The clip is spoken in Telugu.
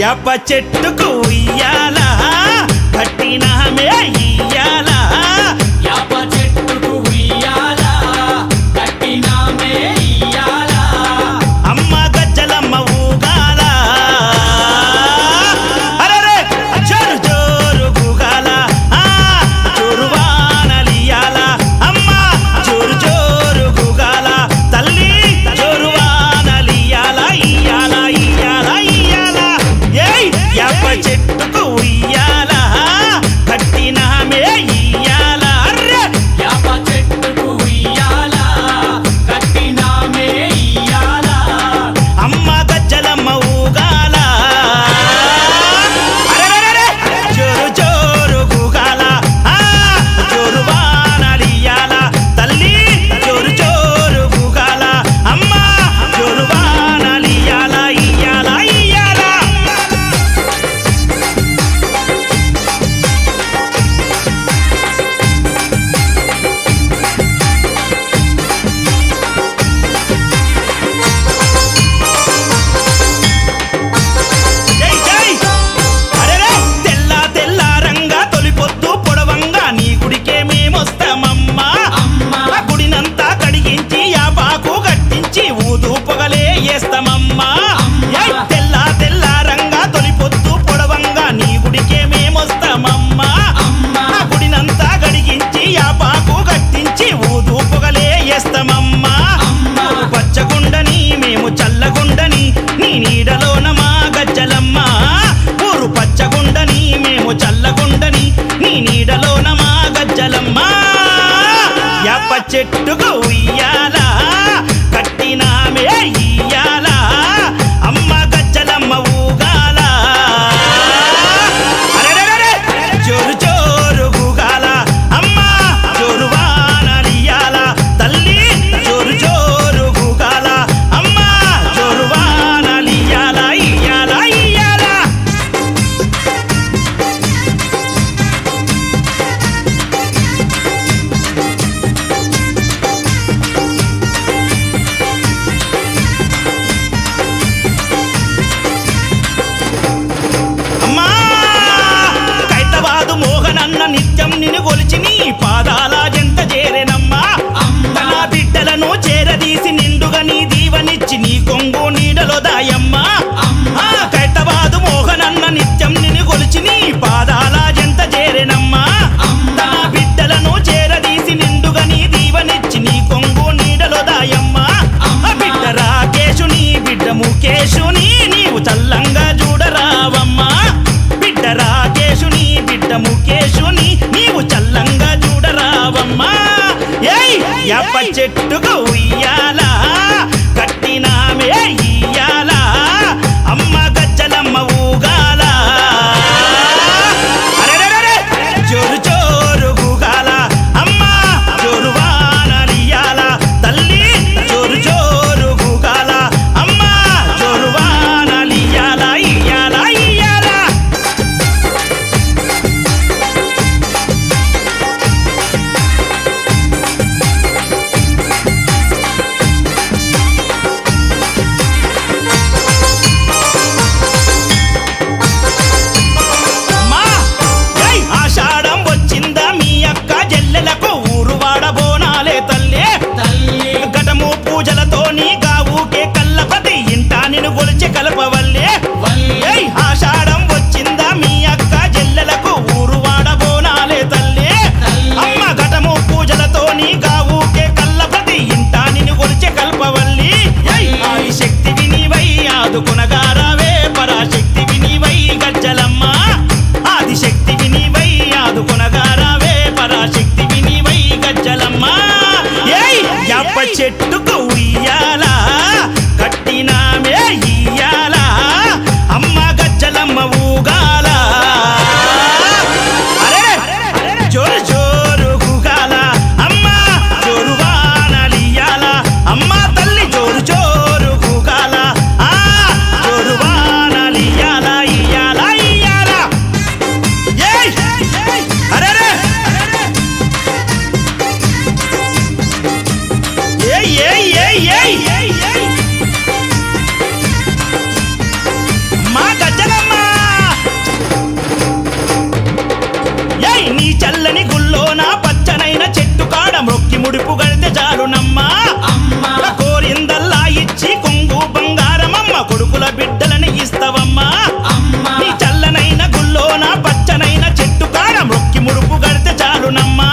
యాప చెట్టుకు ఉయ్యాలా కట్టినామే ఇయ్యాలా యాప చెట్టుకు ఉయ్యాలా కట్టినామే ఇయ్యాలా అమ్మ గజ్జలమ్మ ఊగాల అరెరే జోరు జోరు గూగాల జోరు వానలియాల అమ్మ జోరు జోరు గూగాల తల్లి జోరు వానలియాల ఇయ్యాల ఇయ్యాల ఇయ్యాల ఏయ్ యాప చెట్టుకు ఉయ్యాల కట్టినామే ఇయ్యాల అర్రే యాప చెట్టుకు ఉయ్యాలా కట్టినామే ఇయ్యాలా అమ్మ గజ్జలమ్మ ఊగాల అరెరెరెరె జోరు జోరు గూగాల జోరు వానలియాల తల్లి జోరు జోరు గూగాల అమ్మ జోరు వానలియాల ఇయ్యాల ఇయ్యాల జై జై అరెరే తెల్ల తెల్ల రంగా తొలిపొద్దు పొడవంగా నీ గుడికే మేమొస్తామమ్మా అమ్మా ఆ గుడినంతా కడిగించి యాపాకు కట్టించి ఊదు పొగలే వేస్తామమ్మా ఏయ్ తెల్ల తెల్ల రంగా తొలిపొద్దు పొడవంగా నీ గుడికే మేమొస్తామమ్మా అమ్మా ఆ గుడినంతా కడిగించి యాపాకు కట్టించి ఊదు పొగలే వేస్తామమ్మా అమ్మా పచ్చగుండని మేము చల్లగుండని నీ నీడలోన మా గజ్జలమ్మ ఊరు పచ్చగుండని మేము చల్లగుండని నీ నీడలోన మా గజ్జలమ్మ యాప చెట్టుకు ఉయ్యాల కట్టినామే ఇయ్యాల అమ్మ గజ్జలమ్మ ఊగాల అరెరెరెరె జోరు జోరు గూగాల అమ్మ జోరు వానలియాల తల్లి జోరు జోరు గూగాల అమ్మ జోరు వానలియాల ఇయ్యాల ఇయ్యాల అమ్మా కైతవాదు మోహనన్న నిత్యం నిన్ను కొలిచి నీ పాదాల జంట చేరెనమ్మా అమ్మా నా బిడ్డలను చేరదీసి నిండుగా నీ దీవనిచ్చి నీ కొంగు నీడలో దాయమ్మా అమ్మా కైతవాదు మోహనన్న నిత్యం నిన్ను కొలిచి నీ పాదాల జంట చేరెనమ్మా అమ్మా నా బిడ్డలను చేరదీసి నిండుగా నీ దీవనిచ్చి నీ కొంగు నీడలో దాయమ్మా ఆ బిడ్డ రాకేశుని బిడ్డ ముఖేశుని నీవు చల్లంగా చూడరావమ్మా బిడ్డ రాకేశుని బిడ్డ ముఖేశుని నీవు చల్లంగా చూడరావమ్మా ఏయ్ యాప చెట్టుకు ఉయ్యాల కట్టినామే ఇయ్యాల అమ్మ గజ్జలమ్మ ఊగాల అరెరెరెరె జోరు జోరు గూగాల అమ్మ జోరు వానలియాల తల్లి జోరు జోరు గూగాల అమ్మ జోరు వానలియాల ఇయ్యాల ఇయ్యాల చల్లని గుల్లోన పచ్చనైన చెట్టు కాడ మొక్కి ముడుపు గడితే చాలునమ్మా అమ్మా కోరిందల్లా ఇచ్చి కొంగు బంగారమమ్మ కొడుకుల బిడ్డలని ఇస్తవమ్మా అమ్మా నీ చల్లనైన గుల్లోన పచ్చనైన చెట్టు కాడ మొక్కి ముడుపు గడితే చాలునమ్మా